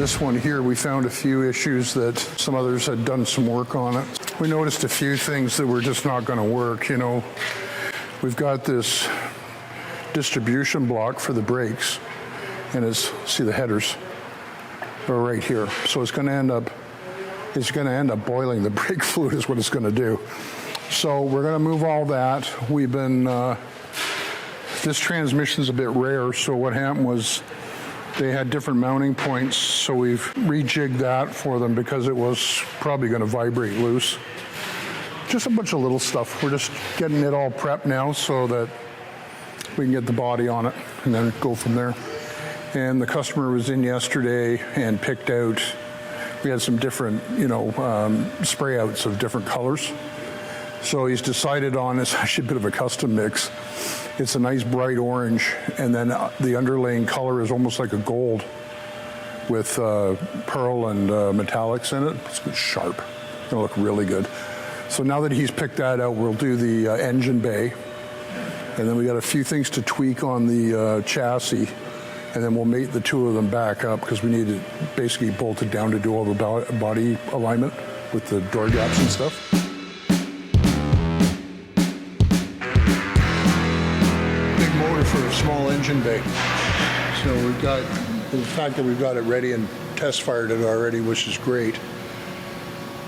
this one here, we found a few issues that some others had done some work on it. We noticed a few things that were just not going to work. You know, we've got this distribution block for the brakes, and it's, see the headers are right here. So it's going to end up boiling the brake fluid is what it's going to do. So we're going to move all that. We've been, this transmission's a bit rare, so what happened was they had different mounting points, so we've rejigged that for them because it was probably going to vibrate loose. Just a bunch of little stuff. We're just getting it all prepped now so that we can get the body on it and then go from there. And the customer was in yesterday and picked out, we had some different, spray outs of different colors. So he's decided on this, actually a bit of a custom mix. It's a nice bright orange, and then the underlaying color is almost like a gold with pearl and metallics in it. It's sharp. It's gonna look really good. So now that he's picked that out, we'll do the engine bay, and then we got a few things to tweak on the chassis, and then we'll mate the two of them back up because we need it basically bolted down to do all the body alignment with the door gaps and stuff. For a small engine bay. So we've got, the fact that we've got it ready and test fired it already, which is great.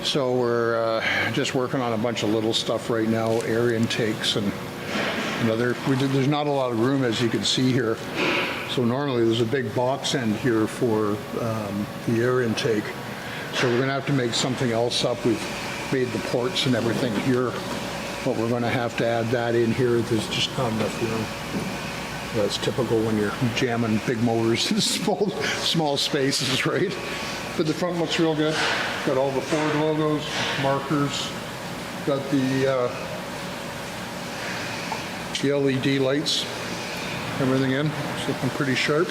So we're just working on a bunch of little stuff right now, air intakes and there's not a lot of room, as you can see here. So normally there's a big box end here for the air intake. So we're gonna have to make something else up. We've made the ports and everything here, but we're gonna have to add that in here. There's just not enough room. That's typical when you're jamming big motors in small spaces, right? But the front looks real good. Got all the Ford logos, markers, got the LED lights, everything in. It's looking pretty sharp.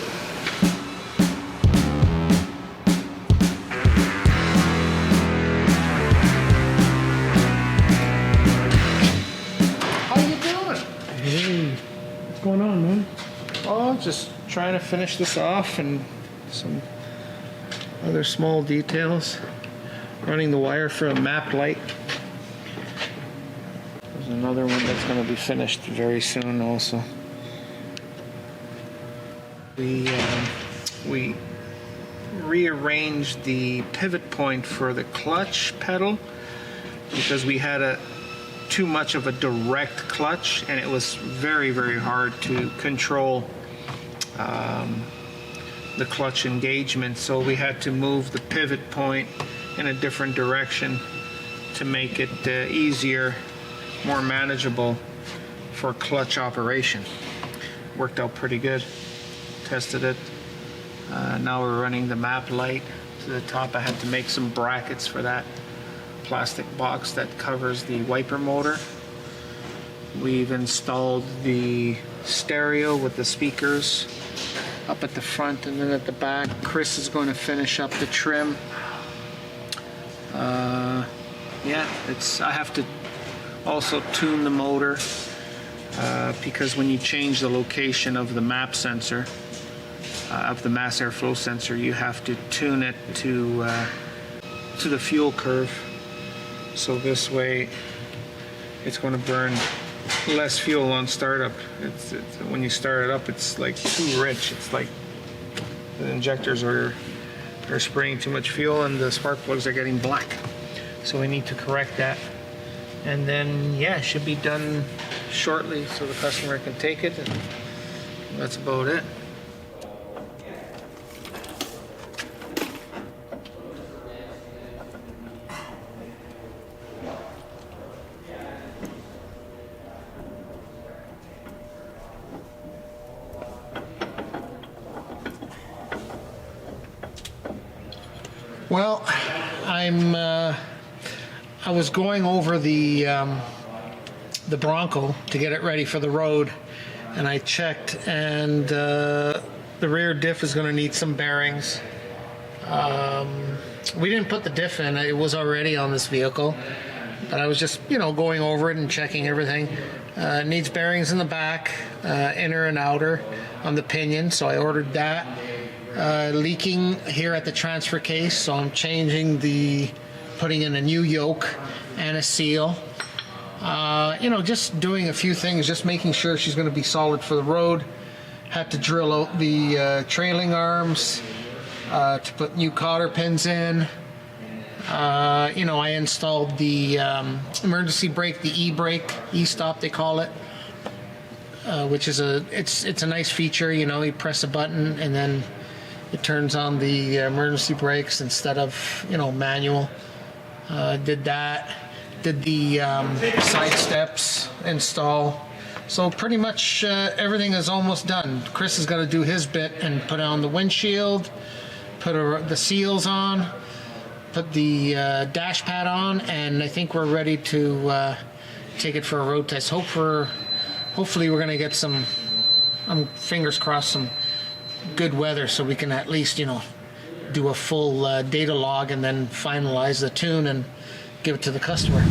How you doing? Hey. What's going on, man? Oh, just trying to finish this off and some other small details. Running the wire for a map light. There's another one that's going to be finished very soon also. We rearranged the pivot point for the clutch pedal because we had too much of a direct clutch, and it was very, very hard to control the clutch engagement. So we had to move the pivot point in a different direction to make it easier, more manageable for clutch operation. Worked out pretty good. Tested it. Now we're running the map light to the top. I had to make some brackets for that plastic box that covers the wiper motor. We've installed the stereo with the speakers up at the front and then at the back. Chris is going to finish up the trim. I have to also tune the motor because when you change the location of the map sensor, of the mass airflow sensor, you have to tune it to the fuel curve. So this way it's going to burn less fuel on startup. It's when you start it up, it's like too rich. It's like the injectors are spraying too much fuel and the spark plugs are getting black. So we need to correct that. And then, yeah, it should be done shortly so the customer can take it, and that's about it. Well, I was going over the Bronco to get it ready for the road, and I checked, and the rear diff is going to need some bearings. We didn't put the diff in; it was already on this vehicle, but I was just, going over it and checking everything. It needs bearings in the back, inner and outer on the pinion, so I ordered that. Leaking here at the transfer case, so I'm putting in a new yoke and a seal. Just doing a few things, just making sure she's going to be solid for the road. Had to drill out the trailing arms to put new cotter pins in. I installed the emergency brake, the e-brake, e-stop they call it, which is it's a nice feature. You press a button and then it turns on the emergency brakes instead of manual. Did that. Did the side steps install. So pretty much everything is almost done. Chris has got to do his bit and put on the windshield, put the seals on, put the dash pad on, and I think we're ready to take it for a road test. Hopefully we're going to get some, fingers crossed, some good weather so we can at least, do a full data log and then finalize the tune and give it to the customer.